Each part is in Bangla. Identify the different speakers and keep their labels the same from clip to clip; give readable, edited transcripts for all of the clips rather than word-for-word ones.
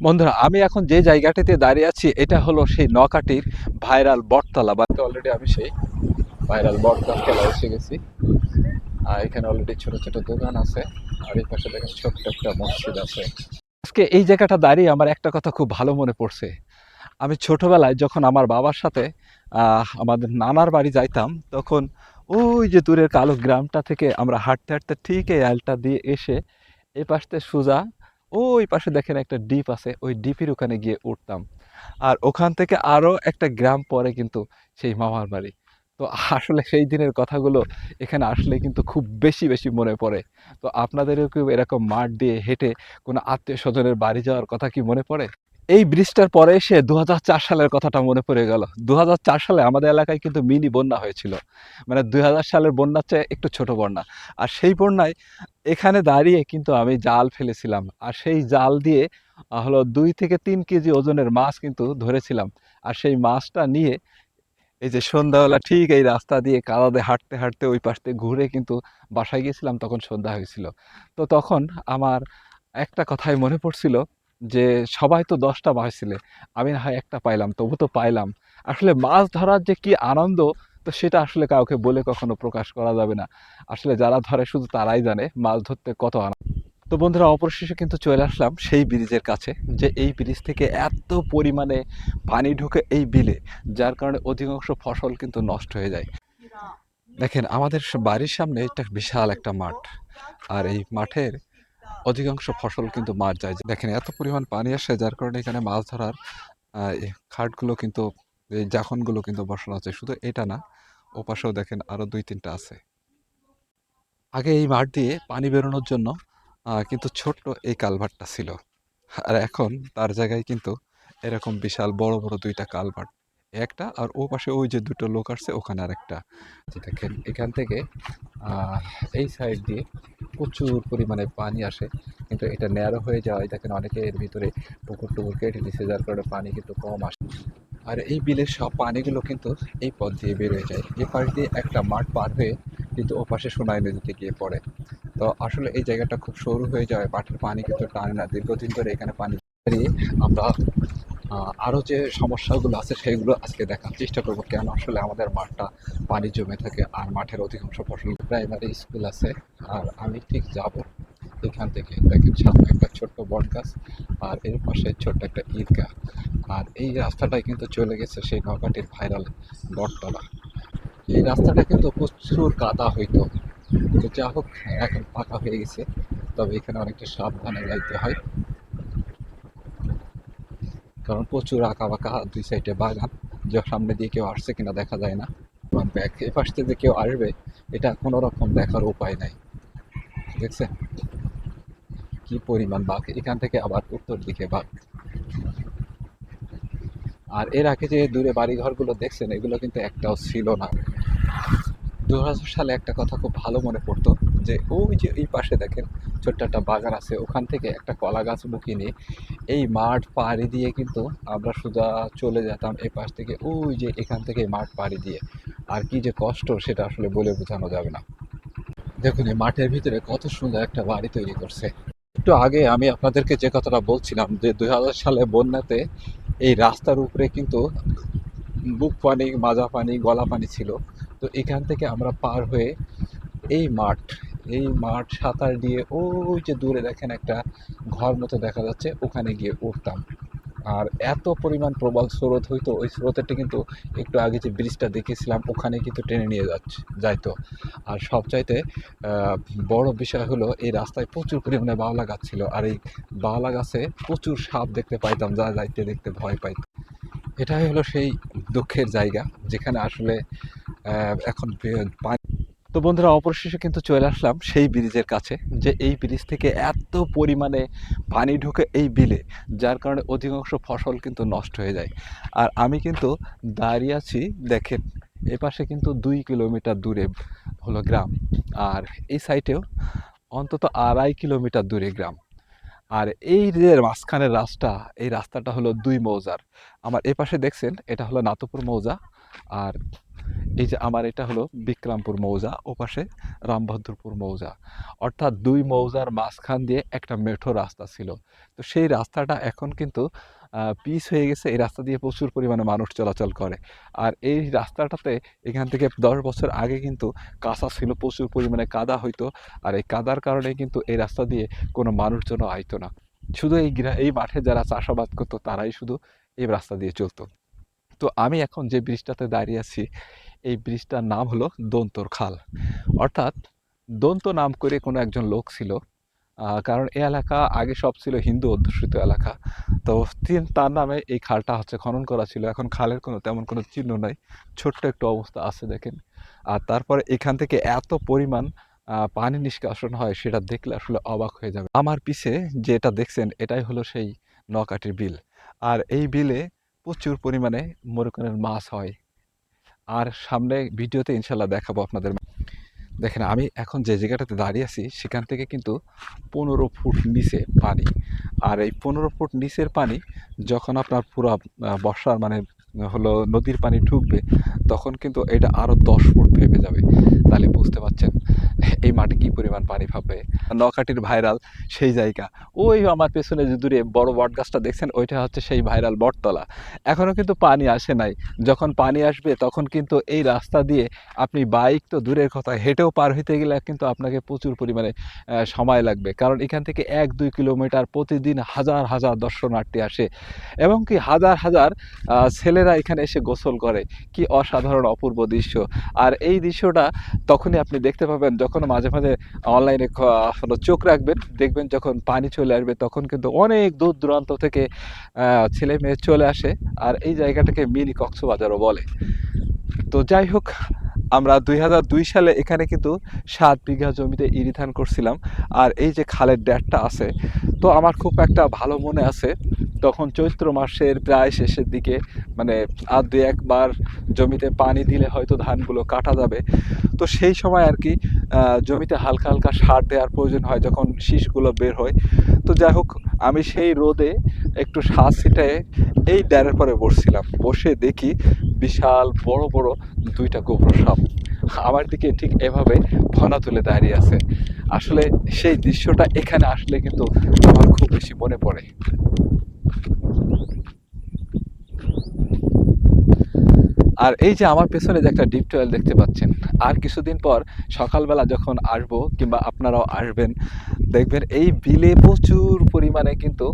Speaker 1: বন্ধুরা, আমি এখন যে জায়গাটিতে দাঁড়িয়ে আছি এটা হলো সেই নকাটির ভাইরাল বটতলা। বা অলরেডি আমি সেই ভাইরাল বটতলায় এসে গেছি। আর এখানে অলরেডি ছোট ছোট দোকান আছে। আর এই পাশে দেখেন ছোট্ট একটা মসজিদ আছে। আজকে এই জায়গাটা দাঁড়িয়ে আমার একটা কথা খুব ভালো মনে পড়ছে। আমি ছোটবেলায় যখন আমার বাবার সাথে আমাদের নানার বাড়ি যাইতাম, তখন ওই যে দূরের কালো গ্রামটা থেকে আমরা হাঁটতে হাঁটতে ঠিক এই আলটা দিয়ে এসে এই পাশ থেকে সোজা ওই পাশে দেখেন একটা ডিপ আছে, ওই ডিপের ওখানে গিয়ে উঠতাম। আর ওখান থেকে আরো একটা গ্রাম পরে কিন্তু সেই মামার বাড়ি। তো আসলে সেই দিনের কথাগুলো এখানে আসলে কিন্তু খুব বেশি বেশি মনে পড়ে। তো আপনাদেরও কি এরকম মাঠ দিয়ে হেঁটে কোনো আত্মীয় স্বজনের বাড়ি যাওয়ার কথা কি মনে পড়ে? এই ব্রিজটার পরে এসে ২০০৪ সালের কথাটা মনে পড়ে গেল। ২০০৪ সালে আমাদের এলাকায় কিন্তু মিনি বন্যা হয়েছিল। মানে ২০০০ সালের বন্যার চেয়ে একটু ছোট বন্যা। আর সেই বন্যায় এখানে দাঁড়িয়ে কিন্তু আমি জাল ফেলেছিলাম। আর সেই জাল দিয়ে হলো ২ থেকে ৩ কেজি ওজনের মাছ কিন্তু ধরেছিলাম। আর সেই মাছটা নিয়ে এই যে সন্ধ্যাবেলা ঠিক এই রাস্তা দিয়ে কাদা দিয়ে হাঁটতে হাঁটতে ওই পাশ দিয়ে ঘুরে কিন্তু বাসায় গেছিলাম, তখন সন্ধ্যা হয়েছিল। তো তখন আমার একটা কথাই মনে পড়ছিল যে সবাই তো ১০টা মাছ ছিলে, আমি না হয় একটা পাইলাম, তবু তো পাইলাম। আসলে মাছ ধরার যে কি আনন্দ, তো সেটা আসলে কাউকে বলে কখনো প্রকাশ করা যাবে না। আসলে যারা ধরে শুধু তারাই জানে মাছ ধরতে কত আনন্দ। তো বন্ধুরা, অবশেষে কিন্তু চলে আসলাম সেই ব্রিজের কাছে, যে এই ব্রিজ থেকে এত পরিমাণে পানি ঢোকে এই বিলে, যার কারণে অধিকাংশ ফসল কিন্তু নষ্ট হয়ে যায়। দেখেন আমাদের বাড়ির সামনে একটা বিশাল একটা মাঠ। আর এই মাঠের অধিকাংশ ফসল কিন্তু মার যায়। দেখেন এত পরিমাণ পানি আসে, যার কারণে এখানে মাছ ধরার এই খাটগুলো কিন্তু, এই জাখনগুলো কিন্তু বসানো আছে। শুধু এটা না, ওপাশেও দেখেন আরো ২-৩টা আছে। আগে এই মাঠ দিয়ে পানি বেরোনোর জন্য কিন্তু ছোট্ট এই কালভার্টটা ছিল। আর এখন তার জায়গায় কিন্তু এরকম বিশাল বড় বড় ২টা কালভার্ট, একটা আর ও পাশে ওই যে দুটো লোক আসছে ওখানে আরেকটা। যে দেখেন এখান থেকে আহ, এই সাইড দিয়ে প্রচুর পরিমাণে পানি আসে, কিন্তু এটা ন্যারো হয়ে যাওয়ায় দেখেন অনেকে এর ভিতরে পুকুর টুকুর কেটে দিচ্ছে, যার কারণে পানি কিন্তু কম আসে। আর এই বিলের সব পানিগুলো কিন্তু এই পথ দিয়ে বের হয়ে যায়, এ পাশ দিয়ে একটা মাঠ পার হয়ে কিন্তু ও পাশে সোনাই নদীতে গিয়ে পড়ে। তো আসলে এই জায়গাটা খুব সরু হয়ে যায়, মাঠের পানি কিন্তু টানে না, দীর্ঘদিন ধরে এখানে পানি দাঁড়িয়ে আমরা আরও যে সমস্যাগুলো আছে সেগুলো আজকে দেখার চেষ্টা করব, কেন আসলে আমাদের মাঠটা পানি জমে থাকে আর মাঠের অধিকাংশ ফসল। প্রাইমারি স্কুল আছে, আর আমি ঠিক যাব এখান থেকে, দেখেন সামনে একটা ছোট্ট বট গাছ আর এর পাশে ছোট্ট একটা ঈদগাহ। আর এই রাস্তাটাই কিন্তু চলে গেছে সেই নৌকাটির ভাইরাল বটতলা। এই রাস্তাটা কিন্তু প্রচুর কাদা হইতো, তো যা হোক এখন পাকা হয়ে গেছে। তবে এখানে অনেকটা সাবধানে যাইতে হয়, কারণ প্রচুর আঁকা বাঁকা, দুই সাইডে বাগান, যে সামনে দিয়ে কেউ আসছে কিনা দেখা যায় না। এবং ব্যাক এ পাশ থেকে যে কেউ আসবে এটা কোনো রকম দেখার উপায় নাই। দেখছেন কি পরিমাণ বাঘ, এখান থেকে আবার উত্তর দিকে বাঘ। আর এর আগে যে দূরে বাড়িঘরগুলো দেখছেন, এগুলো কিন্তু একটাও ছিল না। ২০০০ সালে একটা কথা খুব ভালো মনে পড়তো, যে ওই যে এই পাশে দেখেন ছোট্ট একটা বাগান আছে, ওখান থেকে একটা কলা গাছ বুকিয়ে নিয়ে এই মাঠ পাড়ি দিয়ে কিন্তু আমরা সোজা চলে যেতাম এ পাশ থেকে, ওই যে এখান থেকে মাঠ পাড়ি দিয়ে। আর কি যে কষ্ট সেটা আসলে বলে বোঝানো যাবে না। দেখুন এই মাঠের ভিতরে কত সুন্দর একটা বাড়ি তৈরি করছে। একটু আগে আমি আপনাদেরকে যে কথাটা বলছিলাম যে ২০০০ সালে বন্যাতে এই রাস্তার উপরে কিন্তু বুক পানি, মাজা পানি, গলা পানি ছিল। তো এখান থেকে আমরা পার হয়ে এই মাঠ, এই মাঠ সাঁতার দিয়ে ওই যে দূরে দেখেন একটা ঘর মতো দেখা যাচ্ছে, ওখানে গিয়ে উঠতাম। আর এত পরিমাণ প্রবল স্রোত হইতো, ওই স্রোতেরটা কিন্তু একটু আগে যে ব্রিজটা দেখেছিলাম ওখানে কিন্তু টেনে নিয়ে যাইতো। আর সবচাইতে বড় বিষয় হলো এই রাস্তায় প্রচুর পরিমাণে বাওলা গাছ ছিল, আর এই বাওলা গাছে প্রচুর সাপ দেখতে পাইতাম, যা যাইতে দেখতে ভয় পাইতাম। এটাই হলো সেই দুঃখের জায়গা, যেখানে আসলে এখন পানি। তো বন্ধুরা, অবশেষে কিন্তু চলে আসলাম সেই ব্রিজের কাছে, যে এই ব্রিজ থেকে এত পরিমাণে পানি ঢোকে এই বিলে, যার কারণে অধিকাংশ ফসল কিন্তু নষ্ট হয়ে যায়। আর আমি কিন্তু দাঁড়িয়ে আছি, দেখেন এপাশে কিন্তু ২ কিলোমিটার দূরে হলো গ্রাম, আর এই সাইডেও অন্তত ২.৫ কিলোমিটার দূরে গ্রাম। আর এই যে মাঝখানের রাস্তা, এই রাস্তাটা হলো ২ মৌজার। আমার এপাশে দেখছেন এটা হলো নাতপুর মৌজা, আর এই যে আমার এটা হলো বিক্রমপুর মৌজা, ওপাশে রামভদ্রপুর মৌজা। অর্থাৎ দুই মৌজার মাঝখান দিয়ে একটা মেঠো রাস্তা ছিল। তো সেই রাস্তাটা এখন কিন্তু পিচ হয়ে গেছে। এই রাস্তা দিয়ে প্রচুর পরিমাণে মানুষ চলাচল করে। আর এই রাস্তাটাতে এখান থেকে ১০ বছর আগে কিন্তু কাঁচা ছিল, প্রচুর পরিমাণে কাদা হইতো। আর এই কাদার কারণে কিন্তু এই রাস্তা দিয়ে কোনো মানুষজনও আইতো না। শুধু এই মাঠে যারা চাষাবাদ করতো তারাই শুধু এই রাস্তা দিয়ে চলতো। তো আমি এখন যে ব্রিজটাতে দাঁড়িয়ে আছি, এই ব্রিজটার নাম হলো দন্তর খাল। অর্থাৎ দন্ত নাম করে কোনো একজন লোক ছিল। কারণ এই এলাকা আগে সব ছিল হিন্দু অধ্যুষিত এলাকা। তো তার নামে এই খালটা হচ্ছে খনন করা ছিল। এখন খালের তেমন কোনো চিহ্ন নাই, ছোট্ট একটু অবস্থা আছে দেখেন। আর তারপরে এখান থেকে এত পরিমাণ পানি নিষ্কাশন হয়, সেটা দেখলে আসলে অবাক হয়ে যাবে। আমার পিছে যেটা দেখছেন এটাই হলো সেই নকাটির বিল। আর এই বিলে প্রচুর পরিমাণে মনে করেন মাছ হয়। আর সামনে ভিডিওতে ইনশাল্লাহ দেখাবো আপনাদের। দেখেন আমি এখন যে জায়গাটাতে দাঁড়িয়ে আছি সেখান থেকে কিন্তু ১৫ ফুট নিচে পানি। আর এই ১৫ ফুট নিচের পানি যখন আপনার পুরো বর্ষার হলো নদীর পানি ঢুকবে, তখন কিন্তু এটা আরও ১০ ফুট ভেবে যাবে। তাহলে বুঝতে পারছেন এই মাটি কি পরিমাণ পানি ভাববে। নকাটির ভাইরাল সেই জায়গা, ওই আমার পেছনে যে দূরে বড় বট গাছটা দেখছেন ওইটা হচ্ছে সেই ভাইরাল বটতলা। এখনও কিন্তু পানি আসে নাই। যখন পানি আসবে তখন কিন্তু এই রাস্তা দিয়ে আপনি বাইক তো দূরের কথা, হেঁটেও পার হইতে গেলে কিন্তু আপনাকে প্রচুর পরিমাণে সময় লাগবে। কারণ এখান থেকে ১-২ কিলোমিটার প্রতিদিন হাজার হাজার দর্শনার্থী আসে, এবং কি হাজার হাজার ছেলেরা এখানে এসে গোসল করে। কি অসাধারণ অপূর্ব দৃশ্য। আর এই দৃশ্যটা তখনই আপনি দেখতে পাবেন যখন মাঝে মাঝে অনলাইনে হলো চোখ রাখবেন, দেখবেন যখন পানি চলে আসবে তখন কিন্তু অনেক দূর দূরান্ত থেকে ছেলে মেয়ে চলে আসে। আর এই জায়গাটাকে মিনি কক্সবাজারও বলে। তো যাই হোক, আমরা ২০০২ সালে এখানে কিন্তু ৭ বিঘা জমিতে ইরি ধান করছিলাম। আর এই যে খালের ড্যাটটা আছে, তো আমার খুব একটা ভালো মনে আছে। তখন চৈত্র মাসের প্রায় শেষের দিকে, মানে আর ২-১ বার জমিতে পানি দিলে হয়তো ধানগুলো কাটা যাবে। তো সেই সময় আর কি জমিতে হালকা হালকা সার দেওয়ার প্রয়োজন হয় যখন শীষগুলো বের হয়। তো যাই হোক, আমি সেই রোদে একটু সার ছিটায়ে এই ড্যারের পরে বসছিলাম। বসে দেখি বিশাল বড় বড় ২টা গোবর সাপ আমার দিকে ঠিক এভাবে ফনা তুলে দাঁড়িয়ে আছে। আসলে সেই দৃশ্যটা এখানে আসলে কিন্তু আমার খুব বেশি মনে পড়ে। আর এই যে আমার পেছনে যে একটা ডিপ টিউবওয়েল দেখতে পাচ্ছেন, আর কিছুদিন পর সকালবেলা যখন আসবো কিংবা আপনারাও আসবেন, দেখবেন এই বিলে প্রচুর পরিমাণে কিন্তু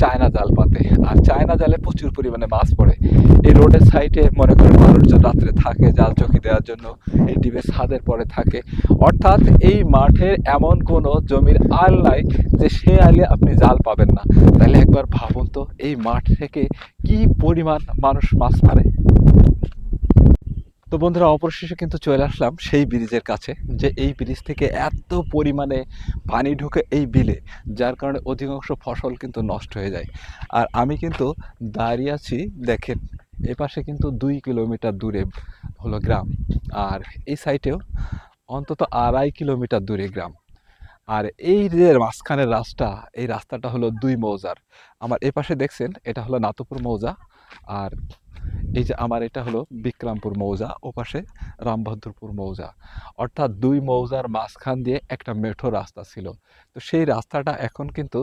Speaker 1: চায়না জাল পাতে। আর চায়না জালে প্রচুর পরিমাণে মাছ পড়ে। এই রোডের সাইডে মনে করেন মানুষজন রাত্রে থাকে জাল চৌকি দেওয়ার জন্য, এই ডিপের ছাদের পরে থাকে। অর্থাৎ এই মাঠের এমন কোনো জমির আল নাই যে সে আলে আপনি জাল পাবেন না। তাহলে একবার ভাবুন তো এই মাঠ থেকে কি পরিমাণ মানুষ মাছ মারে। তো বন্ধুরা, অবশেষে কিন্তু চলে আসলাম সেই ব্রিজের কাছে, যে এই ব্রিজ থেকে এত পরিমাণে পানি ঢোকে এই বিলে, যার কারণে অধিকাংশ ফসল কিন্তু নষ্ট হয়ে যায়। আর আমি কিন্তু দাঁড়িয়ে আছি, দেখেন এপাশে কিন্তু ২ কিলোমিটার দূরে হলো গ্রাম, আর এই সাইডেও অন্তত ২.৫ কিলোমিটার দূরে গ্রাম। আর এই যে মাঝখানের রাস্তা, এই রাস্তাটা হলো দুই মৌজার। আমার এপাশে দেখছেন এটা হলো নাতপুর মৌজা, আর এই যে আমার এটা হলো বিক্রমপুর মৌজা, ওপাশে রামভদ্রপুর মৌজা। অর্থাৎ দুই মৌজার মাঝখান দিয়ে একটা মেঠো রাস্তা ছিল। তো সেই রাস্তাটা এখন কিন্তু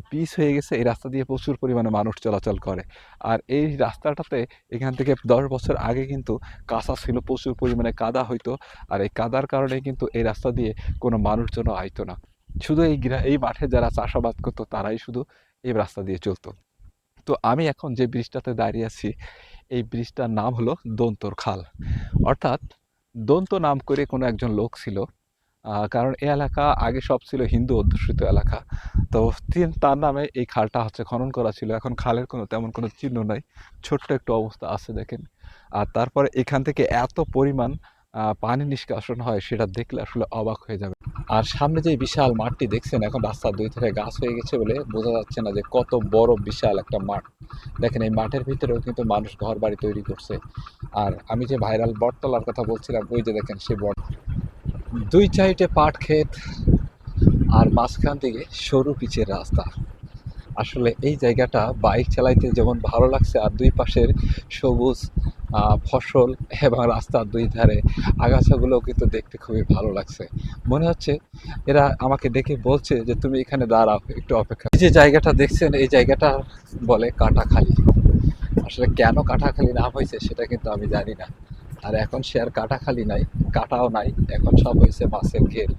Speaker 1: পিচ হয়ে গেছে। এই রাস্তা দিয়ে প্রচুর পরিমাণে মানুষ চলাচল করে। আর এই রাস্তাটাতে এখান থেকে ১০ বছর আগে কিন্তু কাঁচা ছিল, প্রচুর পরিমাণে কাদা হইতো। আর এই কাদার কারণে কিন্তু এই রাস্তা দিয়ে কোনো মানুষজনও আইতো না। শুধু এই মাঠে যারা চাষাবাদ করতো তারাই শুধু এই রাস্তা দিয়ে চলতো। তো আমি এখন যে ব্রিজটাতে দাঁড়িয়ে আছি, এই ব্রিজটার নাম হলো দন্তর খাল। অর্থাৎ দন্ত নাম করে কোনো একজন লোক ছিল। কারণ এই এলাকা আগে সব ছিল হিন্দু অধ্যুষিত এলাকা। তো তার নামে এই খালটা হচ্ছে খনন করা ছিল। এখন খালের তেমন কোনো চিহ্ন নাই, ছোট্ট একটু অবস্থা আছে দেখেন। আর তারপরে এখান থেকে এত পরিমাণ পানি নিষ্কাশন হয়, সেটা দেখলে আসলে অবাক হয়ে যাবে। আর সামনে যে বিশাল মাঠটি দেখছেন, এখন রাস্তার ২ ধারে গাছ হয়ে গেছে বলে বোঝা যাচ্ছে না যে কত বড় বিশাল একটা মাঠ। দেখেন এই মাঠের ভিতরেও কিন্তু মানুষ ঘর বাড়ি তৈরি করছে। আর আমি যে ভাইরাল বটতলার কথা বলছিলাম, ওই যে দেখেন সেই বট, ২ সাইডে পাট ক্ষেত, আর মাঝখান থেকে সরু পিচের রাস্তা। আসলে এই জায়গাটা বাইক চালাইতে যেমন ভালো লাগছে, আর দুই পাশের সবুজ ফসল এবং রাস্তার দুই ধারে আগাছাগুলো কিন্তু দেখতে খুবই ভালো লাগছে। মনে হচ্ছে এরা আমাকে দেখে বলছে যে তুমি এখানে দাঁড়াও, একটু অপেক্ষা। এই যে জায়গাটা দেখছেন, এই জায়গাটা বলে কাটাখালী। আসলে কেন কাটাখালী নাম হয়েছে সেটা কিন্তু আমি জানি না। আর এখন সে আর কাটাখালী নাই, কাটাও নাই, এখন সব হয়েছে মাছের ঘের।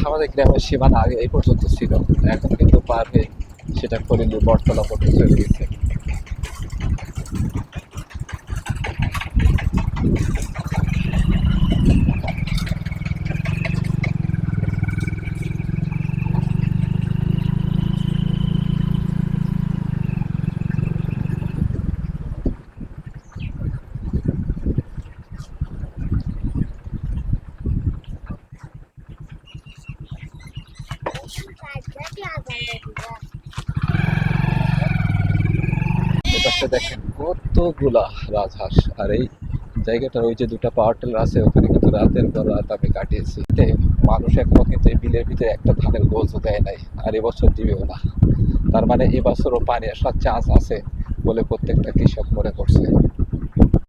Speaker 1: আমাদের গ্রামের সীমানা আগে এই পর্যন্ত ছিল, এখন কিন্তু পার হয়ে সেটা ফরিদপুর বটতলা পর্যন্ত চলে গেছে। এপাশে দেখেন কতগুলা রাজহাঁস। আর এই জায়গাটার ওই যে দুটা পাওয়ার টিলার আছে, ওখানে কিন্তু রাতের পর রাত আমি কাটিয়েছি। মানুষ এখনো কিন্তু এই বিলের ভিতরে একটা ধানের গোছও দেয় নাই, আর এবছর দিবেও না। তার মানে এবছরও পানি আসার চান্স আছে বলে প্রত্যেকটা কৃষক মনে করছে।